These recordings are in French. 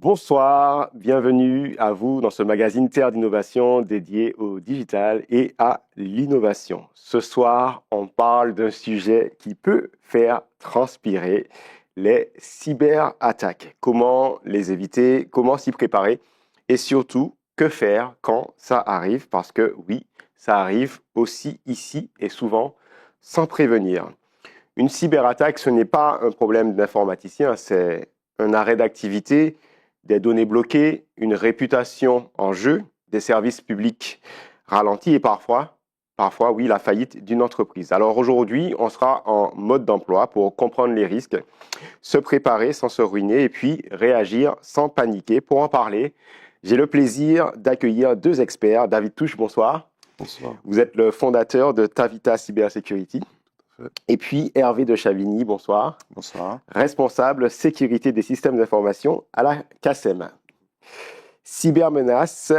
Bonsoir, bienvenue à vous dans ce magazine Terre d'innovation dédié au digital et à l'innovation. Ce soir, on parle d'un sujet qui peut faire transpirer les cyberattaques. Comment les éviter, comment s'y préparer et surtout, que faire quand ça arrive parce que oui, ça arrive aussi ici et souvent sans prévenir. Une cyberattaque, ce n'est pas un problème d'informaticien, c'est un arrêt d'activité, des données bloquées, une réputation en jeu, des services publics ralentis et parfois, oui, la faillite d'une entreprise. Alors aujourd'hui, on sera en mode d'emploi pour comprendre les risques, se préparer sans se ruiner et puis réagir sans paniquer. Pour en parler, j'ai le plaisir d'accueillir deux experts. David Touche, bonsoir. Bonsoir. Vous êtes le fondateur de Tavita Cybersecurity. Ouais. Et puis Hervé de Chavigny, bonsoir. Bonsoir. Responsable sécurité des systèmes d'information à la CACEM. Cybermenaces,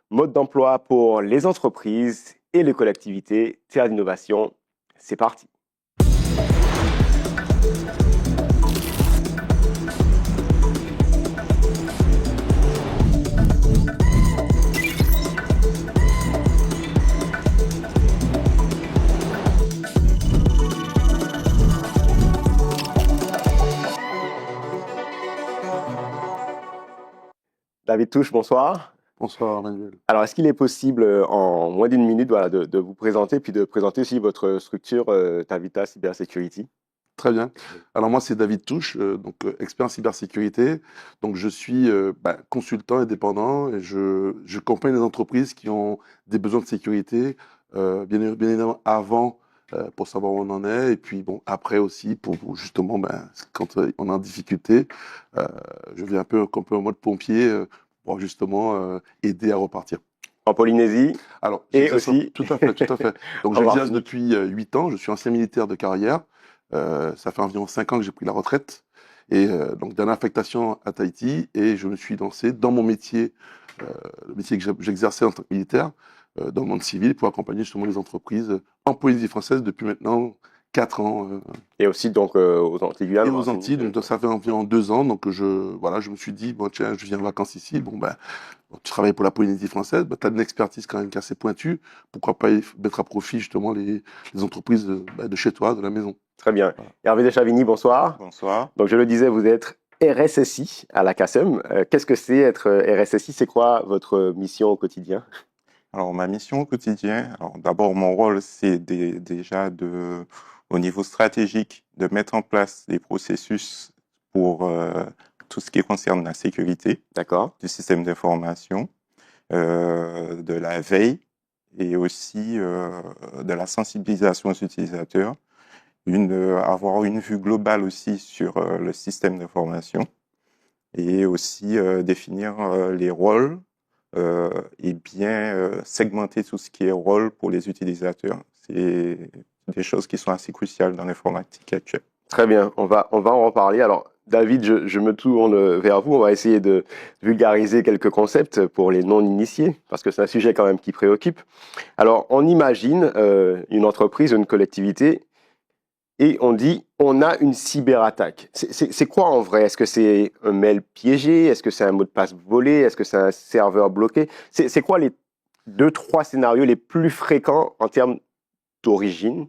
mode d'emploi pour les entreprises et les collectivités, terre d'innovation, c'est parti. David Touche, bonsoir. Bonsoir, Manuel. Alors, est-ce qu'il est possible, en moins d'une minute, voilà, de vous présenter, puis de présenter aussi votre structure Tavita Cybersecurity? Très bien. Alors moi, c'est David Touche, expert en cybersécurité. Donc je suis consultant indépendant et je accompagne les entreprises qui ont des besoins de sécurité, bien évidemment avant pour savoir où on en est, et puis bon après aussi pour justement quand on est en difficulté, je viens un peu en mode pompier pour justement aider à repartir. En Polynésie Alors, et aussi... tout à fait, tout à fait. Donc, en j'exerce Martinique. depuis 8 ans. Je suis ancien militaire de carrière. Ça fait environ 5 ans que j'ai pris la retraite. Et donc, dernière affectation à Tahiti. Et je me suis lancé dans mon métier, le métier que j'exerçais en tant que militaire, dans le monde civil, pour accompagner justement les entreprises en Polynésie française depuis maintenant 4 ans. Et aussi donc aux Antilles, Et Guyane, aux Antilles, donc ça fait environ 2 ans. Donc, je me suis dit, bon, tiens, je viens en vacances ici. Bon, tu travailles pour la Polynésie française, tu as une expertise quand même qui est assez pointue. Pourquoi pas mettre à profit justement les entreprises de chez toi, de la maison. Très bien. Voilà. Hervé de Chavigny, bonsoir. Bonsoir. Donc, je le disais, vous êtes RSSI à la CACEM. Qu'est-ce que c'est être RSSI? C'est quoi votre mission au quotidien? Alors, ma mission au quotidien, d'abord, mon rôle, c'est déjà au niveau stratégique, de mettre en place des processus pour tout ce qui concerne la sécurité D'accord. du système d'information, de la veille et aussi de la sensibilisation aux utilisateurs, avoir une vue globale aussi sur le système d'information et aussi définir les rôles et bien segmenter tout ce qui est rôle pour les utilisateurs. C'est des choses qui sont assez cruciales dans l'informatique actuelle. Très bien, on va en reparler. Alors, David, je me tourne vers vous. On va essayer de vulgariser quelques concepts pour les non-initiés, parce que c'est un sujet quand même qui préoccupe. Alors, on imagine une entreprise, une collectivité, et on dit, on a une cyberattaque. C'est quoi en vrai? Est-ce que c'est un mail piégé? Est-ce que c'est un mot de passe volé? Est-ce que c'est un serveur bloqué? C'est quoi les 2, 3 scénarios les plus fréquents en termes d'origine?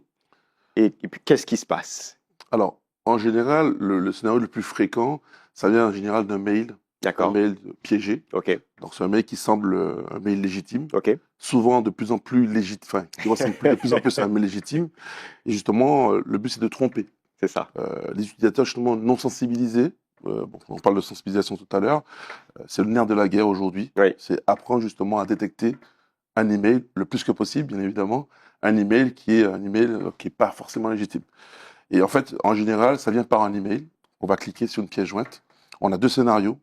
Et puis, qu'est-ce qui se passe? Alors, en général, le scénario le plus fréquent, ça vient en général d'un mail, un D'accord. mail piégé. OK. Donc, c'est un mail qui semble un mail légitime. OK. Souvent de plus en plus légitime, enfin, qui ressemble de plus en plus à un mail légitime. Et justement, le but, c'est de tromper. C'est ça. Les utilisateurs, justement, non sensibilisés, on parle de sensibilisation tout à l'heure, c'est le nerf de la guerre aujourd'hui. Oui. C'est apprendre justement à détecter un email le plus que possible, bien évidemment, un email qui est pas forcément légitime. Et en fait, en général, ça vient par un email. On va cliquer sur une pièce jointe. On a 2 scénarios.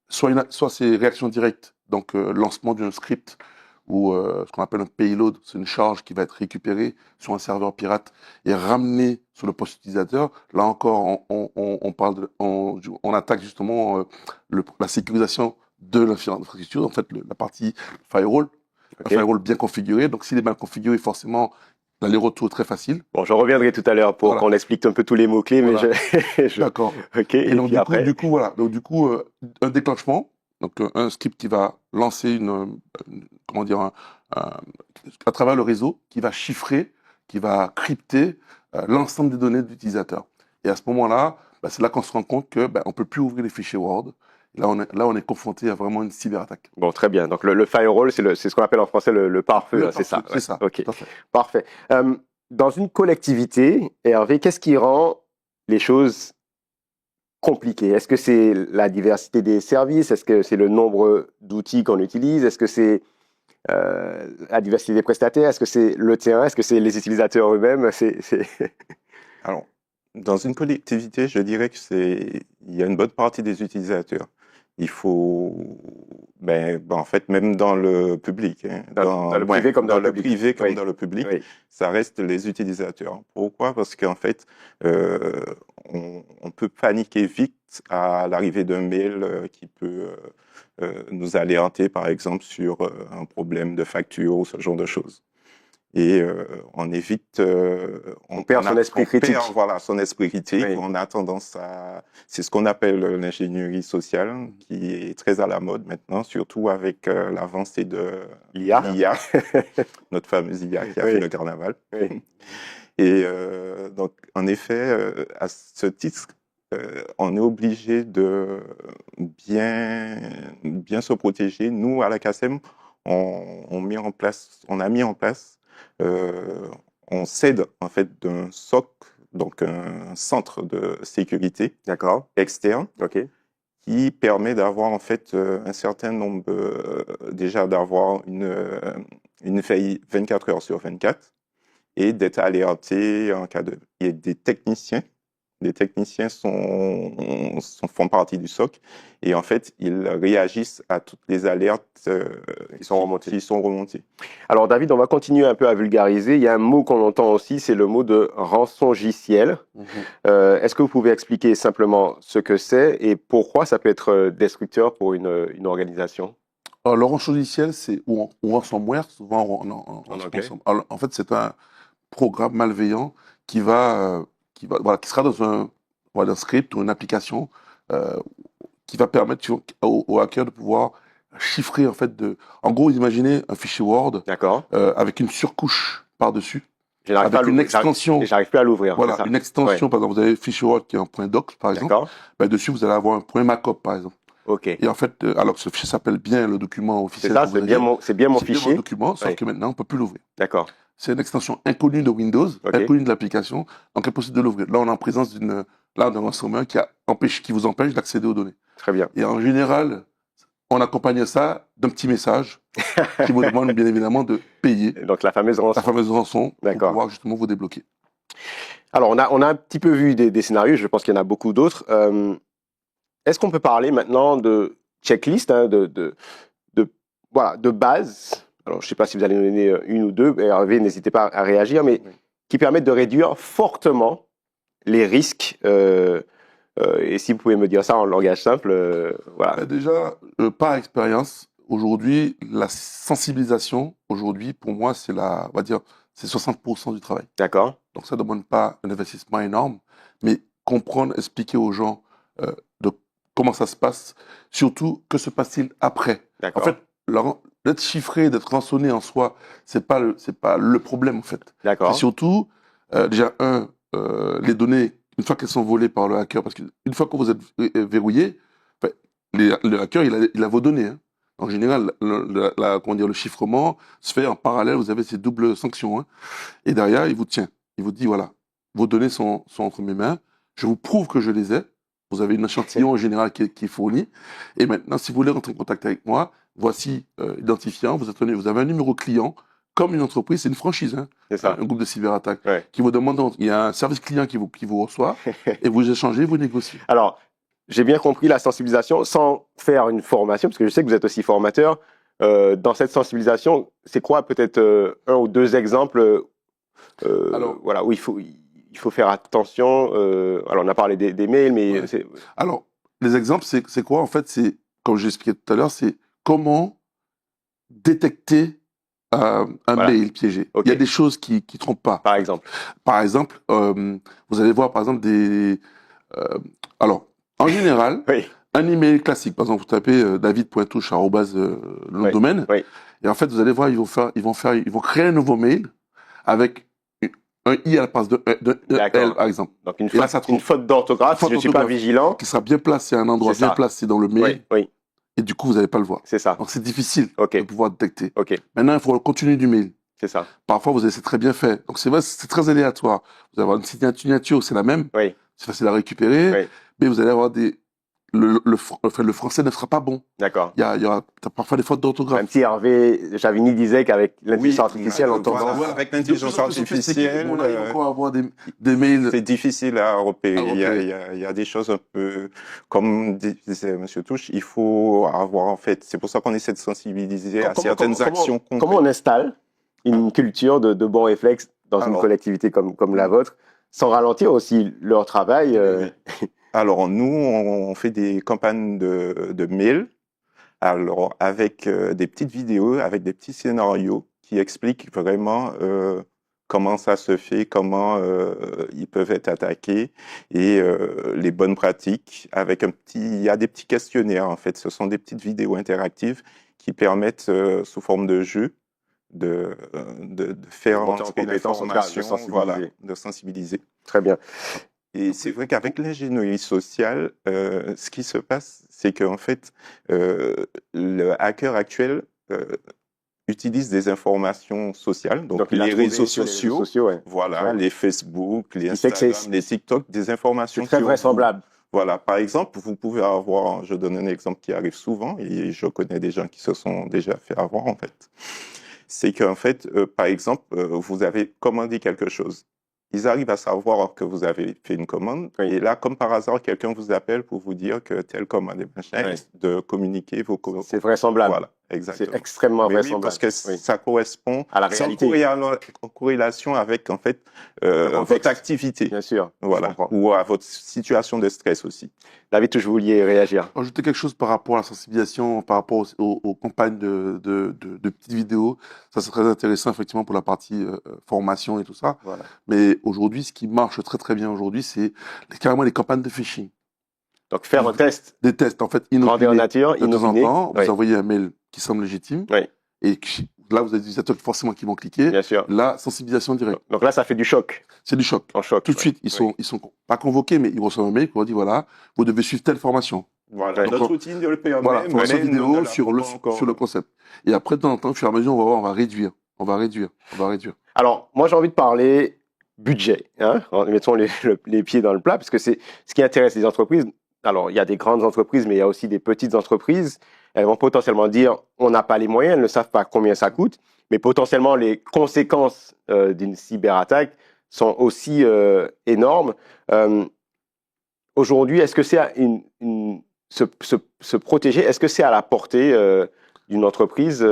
Soit c'est réaction directe, donc lancement d'un script ou ce qu'on appelle un payload, c'est une charge qui va être récupérée sur un serveur pirate et ramenée sur le poste utilisateur. Là encore, on attaque justement la sécurisation de l'infrastructure, en fait la partie firewall, OK. un firewall bien configuré. Donc s'il est mal configuré, forcément, l'aller-retour est très facile. Bon, je reviendrai tout à l'heure pour Voilà. qu'on explique un peu tous les mots-clés, mais Voilà. je... D'accord. OK, Et et donc, puis après, voilà. Donc, un déclenchement, donc un script qui va lancer comment dire, à travers le réseau, qui va chiffrer, qui va crypter l'ensemble des données de l'utilisateur. Et à ce moment-là, c'est là qu'on se rend compte que on peut plus ouvrir les fichiers Word. Là, on est confronté à vraiment une cyberattaque. bon, très bien. Donc, le firewall, c'est ce qu'on appelle en français le pare-feu, Le hein, c'est ça? pare-feu, c'est ça, OK, tout à fait. parfait. Dans une collectivité, Hervé, qu'est-ce qui rend les choses compliquées? Est-ce que c'est la diversité des services? Est-ce que c'est le nombre d'outils qu'on utilise? Est-ce que c'est la diversité des prestataires? Est-ce que c'est le terrain? Est-ce que c'est les utilisateurs eux-mêmes? Alors, dans une collectivité, je dirais que il y a une bonne partie des utilisateurs. Il faut, en fait, même dans le public, hein, Dans le privé comme dans le public. privé comme Oui. dans le public, Oui. ça reste les utilisateurs. Pourquoi? Parce qu'en fait, euh, on peut paniquer vite à l'arrivée d'un mail qui peut nous alerter, par exemple, sur un problème de facture ou ce genre de choses. Et on évite, On perd son esprit critique. perd, voilà, son esprit critique. Oui. On a tendance c'est ce qu'on appelle l'ingénierie sociale, qui est très à la mode maintenant, surtout avec l'avancée de L'IA. notre fameuse IA qui a Oui. fait le carnaval. Oui. Et donc, en effet, à ce titre, on est obligé de bien se protéger. Nous, à la CACEM, on a mis en place, on cède en fait d'un SOC, donc un centre de sécurité D'accord. externe, OK. qui permet d'avoir en fait un certain nombre, déjà d'avoir une veille 24 heures sur 24 et d'être alerté en cas de... Il y a des techniciens. Les techniciens font partie du SOC et en fait, ils réagissent à toutes les alertes Qui sont remontées. Alors, David, on va continuer un peu à vulgariser. Il y a un mot qu'on entend aussi, c'est le mot de rançongiciel. Est-ce que vous pouvez expliquer simplement ce que c'est et pourquoi ça peut être destructeur pour une organisation? Alors, le rançongiciel, c'est ou ransomware, souvent anglais. Alors, en fait, c'est un programme malveillant qui sera dans un script ou une application qui va permettre aux hackers de pouvoir chiffrer en fait en gros, imaginez un fichier Word D'accord. avec une surcouche par-dessus, J'arrive pas à avec une l'ouvrir. extension. J'arrive plus à l'ouvrir. c'est Voilà, ça. une extension, Ouais. par exemple, vous avez le fichier Word qui est un point doc, par exemple. D'accord. Dessus, vous allez avoir un point macop, par exemple. OK. Et en fait, alors que ce fichier s'appelle bien le document C'est officiel ça, que vous c'est bien avez, mon c'est bien fichier. mon document, sauf Oui. que maintenant, on ne peut plus l'ouvrir. D'accord. C'est une extension inconnue de Windows, OK. inconnue de l'application, donc impossible de l'ouvrir. Là, on est en présence d'un ransomware qui vous empêche d'accéder aux données. Très bien. Et en général, on accompagne ça d'un petit message qui vous demande bien évidemment de payer Donc, la fameuse rançon. la fameuse rançon pour D'accord. pouvoir justement vous débloquer. Alors, on a un petit peu vu des scénarios, je pense qu'il y en a beaucoup d'autres. Est-ce qu'on peut parler maintenant de checklist, hein, voilà, de base? Alors, je ne sais pas si vous allez nous donner une ou deux, Hervé, n'hésitez pas à réagir, mais qui permettent de réduire fortement les risques. Et si vous pouvez me dire ça en langage simple, voilà. Déjà, par expérience, aujourd'hui, la sensibilisation, aujourd'hui, pour moi, on va dire, c'est 60% du travail. D'accord. Donc, ça ne demande pas un investissement énorme, mais comprendre, expliquer aux gens de comment ça se passe, surtout que se passe-t-il après. D'accord. En fait, d'être chiffré, d'être rançonné en soi, c'est pas le problème en fait. D'accord. C'est surtout déjà les données une fois qu'elles sont volées par le hacker, parce qu'une fois que vous êtes verrouillé, le hacker il a vos données. Hein. En général, le chiffrement se fait en parallèle. Vous avez ces doubles sanctions. Hein. Et derrière, il vous tient. Il vous dit voilà, vos données sont entre mes mains. Je vous prouve que je les ai. Vous avez une échantillon en général qui est fourni. Et maintenant, si vous voulez rentrer en contact avec moi, voici identifiant. Vous avez un numéro client, comme une entreprise, c'est une franchise, hein, C'est ça. un groupe de cyberattaque, Ouais. qui vous demande, il y a un service client qui vous reçoit, et vous échangez, vous négociez. Alors, j'ai bien compris la sensibilisation sans faire une formation, parce que je sais que vous êtes aussi formateur. Dans cette sensibilisation, c'est quoi peut-être un ou deux exemples voilà, où il faut faire attention. Alors, on a parlé des mails, mais... Ouais. Alors, les exemples, c'est quoi? En fait, c'est, comme j'ai expliqué tout à l'heure, c'est comment détecter un Voilà. mail piégé. Ok. Il y a des choses qui trompent pas. Par exemple. Par exemple, vous allez voir, par exemple, alors, en général, Oui. un email classique, par exemple, vous tapez david.touche le nom de Oui. domaine, Oui. et en fait, vous allez voir, ils vont créer un nouveau mail avec un i à la place de D'accord. L, par exemple. Donc une Et là, faute, ça trompe. une faute d'orthographe, Faute si je suis pas d'orthographe. vigilant. Qui sera bien placé à un endroit C'est bien ça. placé dans le mail, Oui. Oui. et du coup, vous n'allez pas le voir. C'est ça. Donc, c'est difficile Ok. de pouvoir détecter. Ok. Maintenant, il faut le contenu du mail. C'est ça. Parfois, c'est très bien fait. Donc, c'est vrai, c'est très aléatoire. Vous allez avoir une signature, c'est la même. Oui. C'est facile à récupérer. Oui. Mais vous allez avoir le français ne sera pas bon. D'accord. Il y aura parfois des fautes d'orthographe. Un petit Hervé Chavigny disait qu'avec l'intelligence Oui, artificielle, on voilà, tendance. avec De l'intelligence plus en plus sophistiqué. artificielle, Bon, là, il va encore avoir des mails. c'est difficile à repérer. À repérer. Il y a des choses un peu, comme disait M. Touche, il faut avoir, en fait, c'est pour ça qu'on essaie de sensibiliser à certaines actions concrètes. Comment on installe une culture de bons réflexes dans une Alors. collectivité comme la vôtre, sans ralentir aussi leur travail Alors, nous, on fait des campagnes de mails, alors avec des petites vidéos, avec des petits scénarios qui expliquent vraiment comment ça se fait, comment ils peuvent être attaqués et les bonnes pratiques. Il y a des petits questionnaires en fait. Ce sont des petites vidéos interactives qui permettent sous forme de jeu de faire monter en entrer compétence, en tout cas, de l'information, sensibiliser. voilà, de sensibiliser. Très bien. Et c'est vrai qu'avec l'ingénierie sociale, ce qui se passe, c'est qu'en fait, le hacker actuel utilise des informations sociales, donc il a les trouvé réseaux sur les sociaux, réseaux sociaux, ouais. voilà, Ouais. les Facebook, les qui fait que Instagram, les TikTok, des informations c'est très sur vous. vraisemblable. Voilà, par exemple, vous pouvez avoir, je donne un exemple qui arrive souvent, et je connais des gens qui se sont déjà fait avoir en fait. C'est qu'en fait, par exemple, vous avez commandé quelque chose. Ils arrivent à savoir que vous avez fait une commande, Oui. et là, comme par hasard, quelqu'un vous appelle pour vous dire que telle commande est machin, Oui. de communiquer vos C'est vraisemblable. Voilà, C'est exactement. extrêmement Mais oui, vraisemblable. parce que Oui. ça correspond, À la c'est réalité. en corrélation avec, en fait, Le contexte. votre activité. Bien sûr. Je Voilà. comprends. Ou à votre situation de stress aussi. David, je voulais réagir. Ajouter quelque chose par rapport à la sensibilisation, par rapport aux campagnes de petites vidéos. Ça, c'est très intéressant, effectivement, pour la partie formation et tout ça. Voilà. Mais aujourd'hui, ce qui marche très, très bien aujourd'hui, c'est carrément les campagnes de phishing. Donc, faire un test. Des tests, en fait, Grandeur inopinés. nature, De temps en inopiné. temps, vous Oui. envoyez un mail qui semble légitime. Oui. Et là, vous avez des utilisateurs forcément qui vont cliquer. Bien sûr. Là, sensibilisation directe. Donc là, ça fait du choc. C'est du choc. En choc. Tout de oui. suite, ils sont pas convoqués, mais ils reçoivent un mail qui leur dit, voilà, vous devez suivre telle formation. Voilà. Ouais. Notre outil le permet. Voilà, formation mais nous vidéo ne sur l'avons pas encore. le concept. Et après, de temps en temps, au fur et à mesure, on va voir, on va réduire. Alors, moi, j'ai envie de parler budget. Hein. Mettons les pieds dans le plat, parce que c'est ce qui intéresse les entreprises. Alors, il y a des grandes entreprises, mais il y a aussi des petites entreprises. Elles vont potentiellement dire, on n'a pas les moyens, elles ne savent pas combien ça coûte, mais potentiellement, les conséquences d'une cyberattaque sont aussi énormes. Aujourd'hui, est-ce que c'est se protéger, est-ce que c'est à la portée d'une entreprise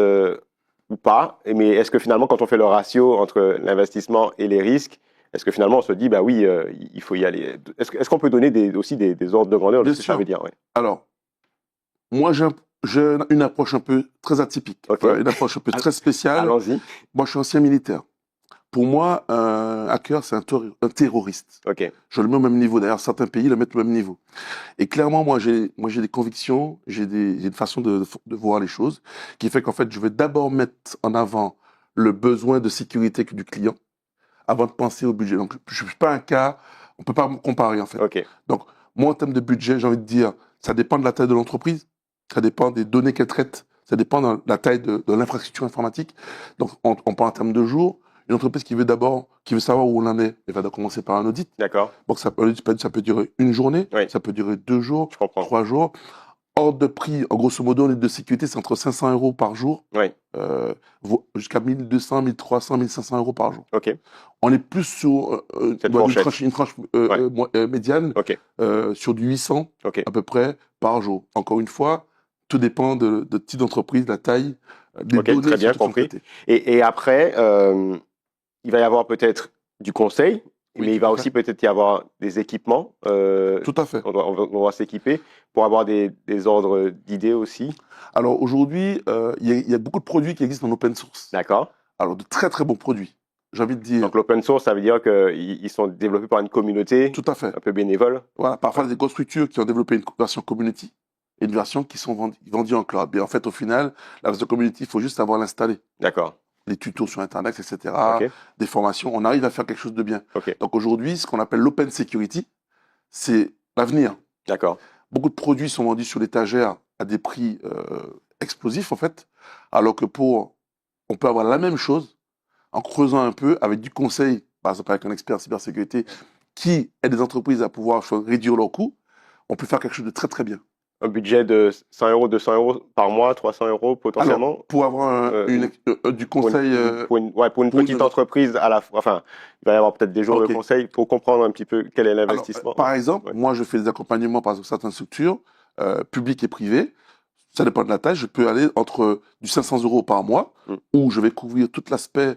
ou pas? Mais est-ce que finalement, quand on fait le ratio entre l'investissement et les risques, est-ce que finalement on se dit, bah oui, il faut y aller? Est-ce qu'on peut donner aussi des ordres de grandeur de Bien ce que sûr. ça veut dire? Ouais. Alors, moi, j'ai une approche un peu très atypique. Ok. Une approche un peu très spéciale. Allons-y. Moi, je suis ancien militaire. Pour moi, un hacker, c'est un terroriste. Ok. Je le mets au même niveau. D'ailleurs, certains pays le mettent au même niveau. Et clairement, moi, j'ai des convictions, j'ai une façon de voir les choses qui fait qu'en fait, je vais d'abord mettre en avant le besoin de sécurité du client avant de penser au budget. Donc, je ne suis pas un cas, on peut pas me comparer, en fait. Ok. Donc, moi, en termes de budget, j'ai envie de dire, ça dépend de la taille de l'entreprise, ça dépend des données qu'elle traite, ça dépend de la taille de l'infrastructure informatique. Donc, on parle en termes de jours. Une entreprise qui veut savoir où on en est, elle va commencer par un audit. D'accord. Donc, ça peut durer une journée, Oui. ça peut durer 2 jours, Je comprends. 3 jours. Hors de prix, en grosso modo, l'aide de sécurité, c'est entre 500 € par jour, Oui. jusqu'à 1200, 1300, 1500 € par jour. Ok. On est plus sur Cette fourchette. une tranche médiane, Ok. sur du 800 Ok. à peu près par jour. Encore une fois, tout dépend de type d'entreprise, de la taille, des Ok, données très bien surtout qui sont compris. traitées. Et après, il va y avoir peut-être du conseil Oui, mais il tout va à aussi peut-être y avoir des équipements. Tout à fait. On doit s'équiper pour avoir des ordres d'idées aussi. Alors aujourd'hui, il y a beaucoup de produits qui existent en open source. D'accord. Alors de très très bons produits. J'ai envie de dire, Donc l'open source, ça veut dire qu'ils sont développés par une communauté tout à fait. un peu bénévole. Voilà, parfois des grosses structures qui ont développé une version community et une version qui sont vendues en cloud. Et en fait, au final, la version community, il faut juste savoir l'installer. D'accord. Les tutos sur Internet, etc., OK. des formations, on arrive à faire quelque chose de bien. OK. Donc aujourd'hui, ce qu'on appelle l'open security, c'est l'avenir. D'accord. Beaucoup de produits sont vendus sur l'étagère à des prix explosifs, en fait, alors que on peut avoir la même chose en creusant un peu avec du conseil, par exemple avec un expert en cybersécurité, qui aide les entreprises à pouvoir réduire leurs coûts, on peut faire quelque chose de très très bien. Un budget de 100 euros, 200 euros par mois, 300 euros potentiellement. Alors, pour avoir Euh, du conseil, pour une pour petite entreprise à la fois, enfin, il va y avoir peut-être des jours Ok. de conseil pour comprendre un petit peu quel est alors, l'investissement. par exemple, Ouais. moi je fais des accompagnements par exemple, certaines structures, publiques et privées, ça dépend de la taille, je peux aller entre du 500 euros par mois, où je vais couvrir tout l'aspect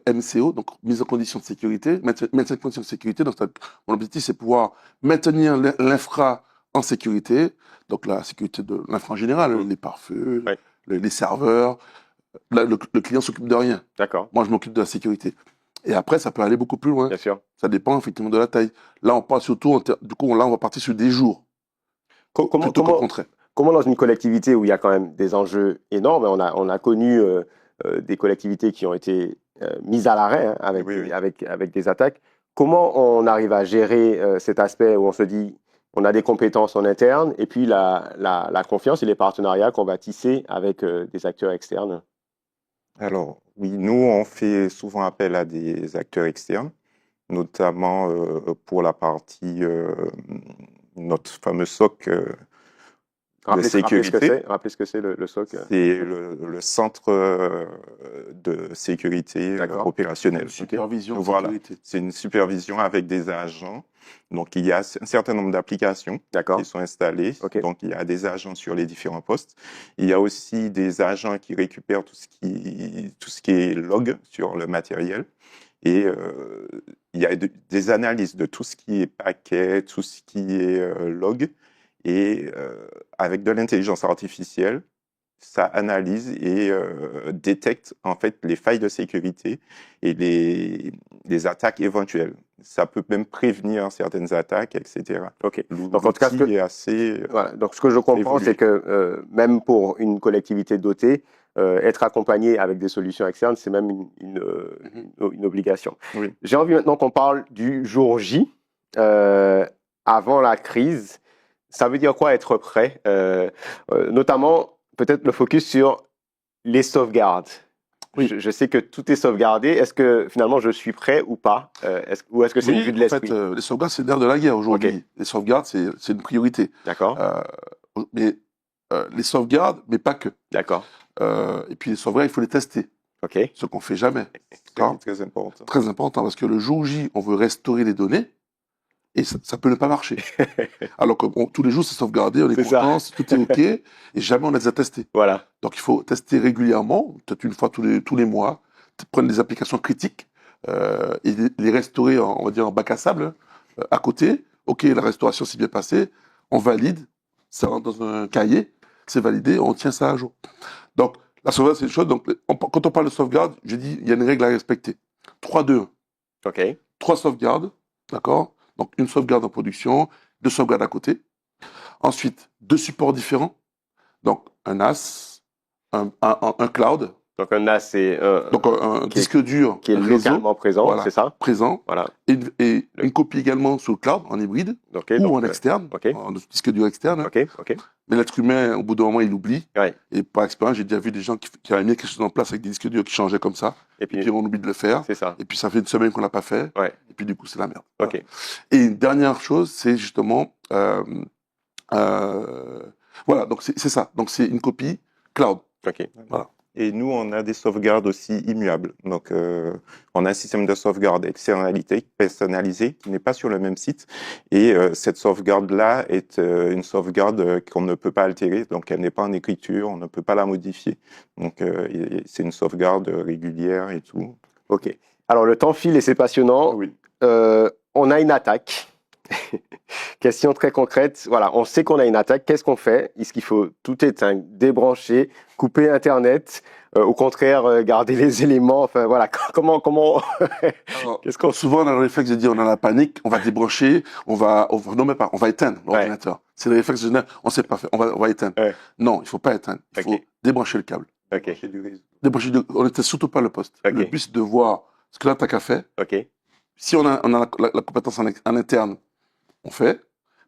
MCO, donc mise en condition de sécurité, maintien en condition de sécurité. Donc, mon objectif, c'est pouvoir maintenir l'infra en sécurité, donc la sécurité de l'infra en général, les pare-feux, Ouais. les serveurs. Là, le client s'occupe de rien. D'accord, Moi, je m'occupe de la sécurité. Et après, ça peut aller beaucoup plus loin. bien sûr. Ça dépend effectivement de la taille. Là, on parle surtout, du coup, là, on va partir sur des jours, plutôt qu'au contraire. Comment dans une collectivité où il y a quand même des enjeux énormes, on a connu des collectivités qui ont été mises à l'arrêt hein, avec, Oui, oui. avec des attaques, comment on arrive à gérer cet aspect où on se dit on a des compétences en interne et puis la confiance et les partenariats qu'on va tisser avec des acteurs externes? Alors, oui, nous, on fait souvent appel à des acteurs externes, notamment pour la partie, notre fameux SOC de sécurité. Rappelez ce que c'est le SOC. C'est le centre de sécurité D'accord. opérationnelle. Supervision, Voilà. sécurité. C'est une supervision avec des agents. Donc, il y a un certain nombre d'applications D'accord. qui sont installées. Ok. Donc, il y a des agents sur les différents postes. Il y a aussi des agents qui récupèrent tout ce qui est log sur le matériel. Et il y a des analyses de tout ce qui est paquet, tout ce qui est log. Et avec de l'intelligence artificielle, ça analyse et détecte en fait les failles de sécurité et les attaques éventuelles. Ça peut même prévenir certaines attaques, etc. Ok. Donc, en tout cas, est assez. Voilà. Donc, ce que je comprends, évolué. c'est que même pour une collectivité dotée, être accompagné avec des solutions externes, c'est même une obligation. Oui. J'ai envie maintenant qu'on parle du jour J, avant la crise. Ça veut dire quoi être prêt? Notamment, peut-être le focus sur les sauvegardes. Oui. Je sais que tout est sauvegardé. Est-ce que finalement je suis prêt ou pas? Ou est-ce que c'est une vue de l'esprit? En fait, les sauvegardes, c'est l'air de la guerre aujourd'hui. Okay. Les sauvegardes, c'est une priorité. D'accord. Mais les sauvegardes, mais pas que. D'accord. Et puis les sauvegardes, il faut les tester. Ok. Ce qu'on fait jamais. C'est très important. Très important, parce que le jour J, on veut restaurer les données, et ça peut ne pas marcher. Alors que tous les jours, c'est sauvegardé, on est content, tout est OK, et jamais on les a testés. Voilà. Donc il faut tester régulièrement, peut-être une fois tous les mois, prendre des applications critiques et les restaurer, on va dire, en bac à sable, à côté. OK, la restauration s'est bien passée, on valide, ça rentre dans un cahier, c'est validé, on tient ça à jour. Donc la sauvegarde, c'est une chose. Donc quand on parle de sauvegarde, j'ai dit, il y a une règle à respecter. 3-2-1. OK. 3 sauvegardes, d'accord? Donc, une sauvegarde en production, 2 sauvegardes à côté. Ensuite, 2 supports différents. Donc, un NAS, un cloud. Donc, un NAS, c'est un disque dur qui est localement présent, voilà, c'est ça? Présent. Voilà. Et une copie également sur le cloud, en hybride, ou en externe, en disque dur externe. OK. Mais l'être humain, au bout d'un moment, il oublie. Ouais. Et par expérience, j'ai déjà vu des gens qui avaient mis quelque chose en place avec des disques durs qui changeaient comme ça. Et puis on oublie de le faire. C'est ça. Et puis ça fait une semaine qu'on l'a pas fait. Ouais. Et puis du coup, c'est la merde. OK. Voilà. Et une dernière chose, c'est justement, voilà, donc c'est ça. Donc c'est une copie cloud. OK. Voilà. Et nous, on a des sauvegardes aussi immuables. Donc, on a un système de sauvegarde personnalisé qui n'est pas sur le même site. Et cette sauvegarde-là est une sauvegarde qu'on ne peut pas altérer. Donc, elle n'est pas en écriture, on ne peut pas la modifier. Donc, c'est une sauvegarde régulière et tout. OK. Alors, le temps file et c'est passionnant. Oui. on a une attaque. Question très concrète. Voilà, on sait qu'on a une attaque. Qu'est-ce qu'on fait? Est-ce qu'il faut tout éteindre, débrancher, couper Internet, au contraire, garder les éléments? Enfin, voilà, comment, Alors, qu'est-ce qu'on... souvent, on a le réflexe de dire, on a la panique, on va débrancher, non, mais pas, on va éteindre l'ordinateur. C'est le réflexe général, on sait pas faire, on va éteindre. Ouais. Non, il faut pas éteindre. Il faut débrancher le câble. Ok, On n'était surtout pas le poste. Ok. Le but, c'est de voir ce que l'attaque a fait. ok, Si on a la compétence en interne, on fait,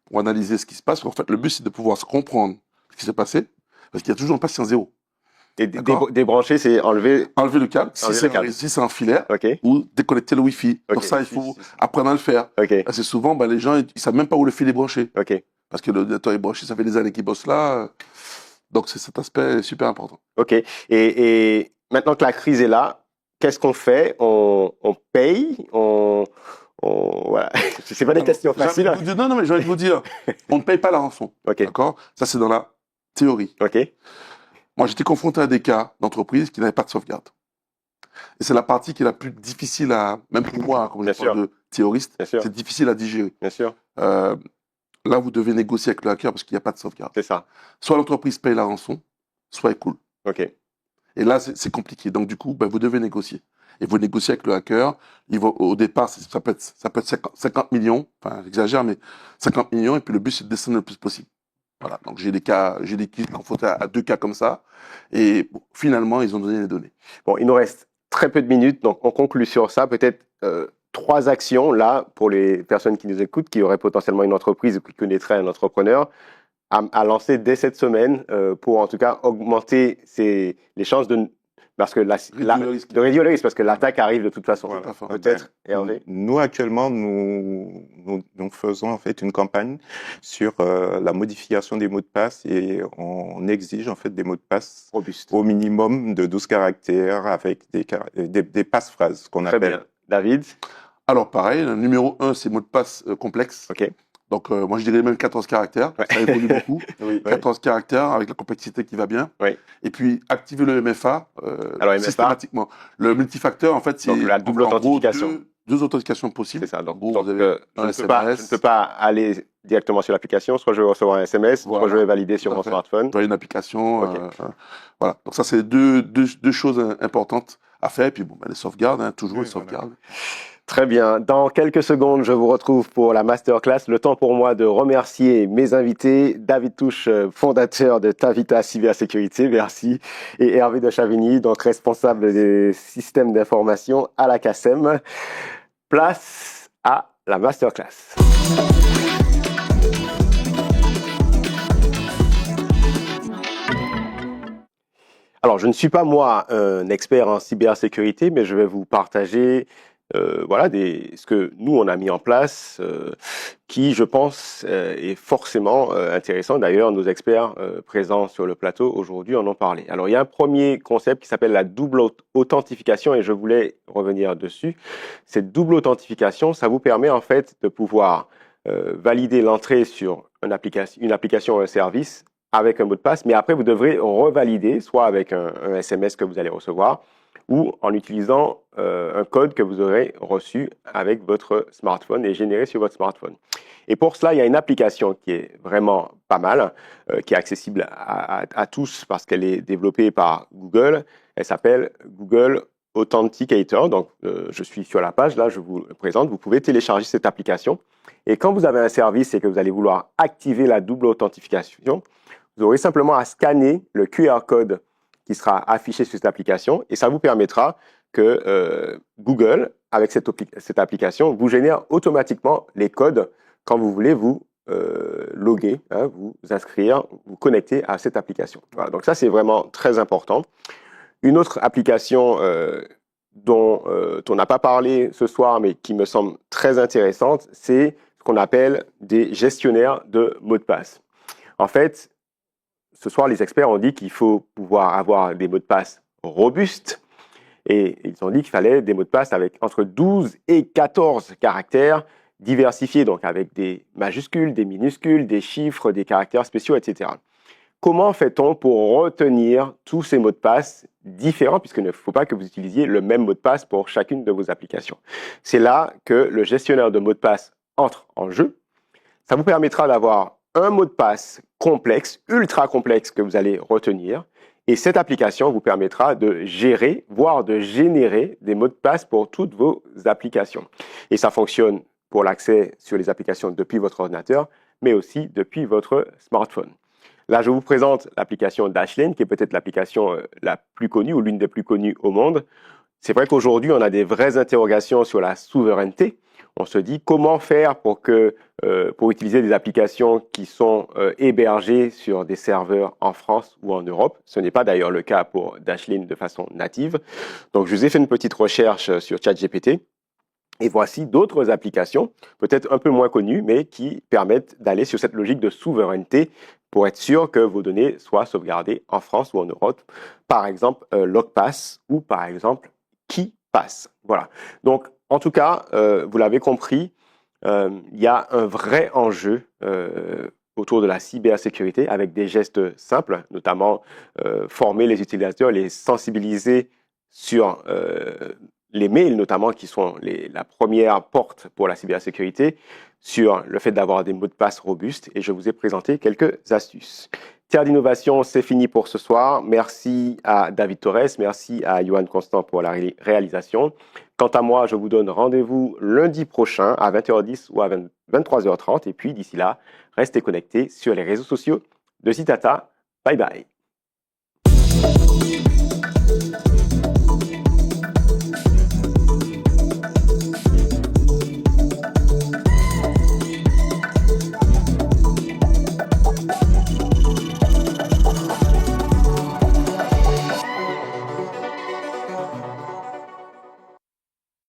pour analyser ce qui se passe. En fait, le but, c'est de pouvoir se comprendre ce qui s'est passé, parce qu'il y a toujours un patient zéro. Et D'accord. débrancher, c'est enlever... Enlever le câble, Enlever le câble. si c'est un filaire, Ok, ou déconnecter le Wi-Fi. Ok. Donc ça, il faut apprendre à le faire. ok, Parce que souvent, les gens, ils savent même pas où le fil est branché. ok, Parce que l'ordinateur est branché, ça fait des années qu'ils bossent là. Donc c'est cet aspect super important. ok. Et maintenant que la crise est là, qu'est-ce qu'on fait? On paye? Voilà. C'est pas des questions faciles. Non, mais j'ai envie de vous dire, on ne paye pas la rançon. Ok, D'accord? Ça, c'est dans la théorie. ok, Moi, j'étais confronté à des cas d'entreprises qui n'avaient pas de sauvegarde. Et c'est la partie qui est la plus difficile même pour moi, comme je Bien parle de théoriste, bien sûr, c'est difficile à digérer. bien sûr, Là, vous devez négocier avec le hacker parce qu'il n'y a pas de sauvegarde. c'est ça. Soit l'entreprise paye la rançon, soit elle coule. Ok, Et là, c'est compliqué. Donc, du coup, vous devez négocier. Et vous négociez avec le hacker. Au départ, ça peut être 50 millions. Enfin, j'exagère, mais 50 millions. Et puis, le but, c'est de descendre le plus possible. Voilà. Donc, j'ai des confrontés à 2 cas comme ça. Et bon, finalement, ils ont donné les données. bon, il nous reste très peu de minutes, donc on conclut sur ça. Peut-être 3 actions, là, pour les personnes qui nous écoutent, qui auraient potentiellement une entreprise ou qui connaîtraient un entrepreneur, à lancer dès cette semaine pour en tout cas augmenter les chances de... Parce que de réduire le risque, parce que l'attaque arrive de toute façon. Voilà. Peut-être, Hervé? Nous, actuellement, nous faisons en fait une campagne sur la modification des mots de passe et on exige en fait des mots de passe Robuste. au minimum de 12 caractères avec des passe-phrases qu'on Très appelle. bien. David? Alors, pareil, le numéro 1, c'est mot de passe complexe. Ok. Donc, moi, je dirais même 14 caractères. Ouais. Ça évolue beaucoup. Oui. 14 caractères avec la complexité qui va bien. Oui. Et puis, activer le MFA, Alors, MFA, systématiquement. Le multifacteur, en fait, c'est donc la double en gros, authentification. deux authentifications possibles. C'est ça. Donc, En gros, donc, vous avez je un ne peux pas, je ne SMS, peux pas aller directement sur l'application. Soit je vais recevoir un SMS, soit Voilà. je vais valider sur Tout à mon fait. smartphone. vous avez une application. Ok. Voilà. Donc, ça, c'est deux choses importantes à faire. Et puis, bon, les sauvegardes, toujours Oui, les sauvegardes. Très bien. Dans quelques secondes, je vous retrouve pour la masterclass. Le temps pour moi de remercier mes invités. David Touche, fondateur de Tavita Cybersécurité, merci. Et Hervé de Chavigny, donc responsable des systèmes d'information à la CACEM. Place à la masterclass. Alors, je ne suis pas moi un expert en cybersécurité, mais je vais vous partager voilà ce que nous on a mis en place, qui je pense est forcément intéressant. D'ailleurs, nos experts présents sur le plateau aujourd'hui en ont parlé. Alors, il y a un premier concept qui s'appelle la double authentification et je voulais revenir dessus. Cette double authentification, ça vous permet en fait de pouvoir valider l'entrée sur une application ou un service avec un mot de passe, mais après vous devrez revalider, soit avec un SMS que vous allez recevoir, ou en utilisant un code que vous aurez reçu avec votre smartphone et généré sur votre smartphone. Et pour cela, il y a une application qui est vraiment pas mal, qui est accessible à tous parce qu'elle est développée par Google. Elle s'appelle Google Authenticator. Donc, je suis sur la page, là, je vous le présente. Vous pouvez télécharger cette application. Et quand vous avez un service et que vous allez vouloir activer la double authentification, vous aurez simplement à scanner le QR code qui sera affiché sur cette application et ça vous permettra que Google, avec cette application, vous génère automatiquement les codes quand vous voulez vous loguer, vous inscrire, vous connecter à cette application. Voilà, donc ça, c'est vraiment très important. Une autre application dont on n'a pas parlé ce soir, mais qui me semble très intéressante, c'est ce qu'on appelle des gestionnaires de mots de passe. En fait, ce soir, les experts ont dit qu'il faut pouvoir avoir des mots de passe robustes et ils ont dit qu'il fallait des mots de passe avec entre 12 et 14 caractères diversifiés, donc avec des majuscules, des minuscules, des chiffres, des caractères spéciaux, etc. Comment fait-on pour retenir tous ces mots de passe différents, puisqu'il ne faut pas que vous utilisiez le même mot de passe pour chacune de vos applications? C'est là que le gestionnaire de mots de passe entre en jeu. Ça vous permettra d'avoir un mot de passe complexe, ultra complexe, que vous allez retenir. Et cette application vous permettra de gérer, voire de générer des mots de passe pour toutes vos applications. Et ça fonctionne pour l'accès sur les applications depuis votre ordinateur, mais aussi depuis votre smartphone. Là, je vous présente l'application Dashlane, qui est peut-être l'application la plus connue ou l'une des plus connues au monde. C'est vrai qu'aujourd'hui, on a des vraies interrogations sur la souveraineté. On se dit comment faire pour utiliser des applications qui sont hébergées sur des serveurs en France ou en Europe. Ce n'est pas d'ailleurs le cas pour Dashlane de façon native. Donc, je vous ai fait une petite recherche sur ChatGPT. Et voici d'autres applications, peut-être un peu moins connues, mais qui permettent d'aller sur cette logique de souveraineté pour être sûr que vos données soient sauvegardées en France ou en Europe. Par exemple, LogPass ou par exemple KeePass. Voilà. Donc, en tout cas, vous l'avez compris, il y a un vrai enjeu autour de la cybersécurité avec des gestes simples, notamment former les utilisateurs, les sensibiliser sur les mails notamment, qui sont la première porte pour la cybersécurité, sur le fait d'avoir des mots de passe robustes. Et je vous ai présenté quelques astuces. Terre d'innovation, c'est fini pour ce soir. Merci à David Torres, merci à Johan Constant pour la réalisation. Quant à moi, je vous donne rendez-vous lundi prochain à 20h10 ou à 23h30. Et puis d'ici là, restez connectés sur les réseaux sociaux de Zitata. Bye bye.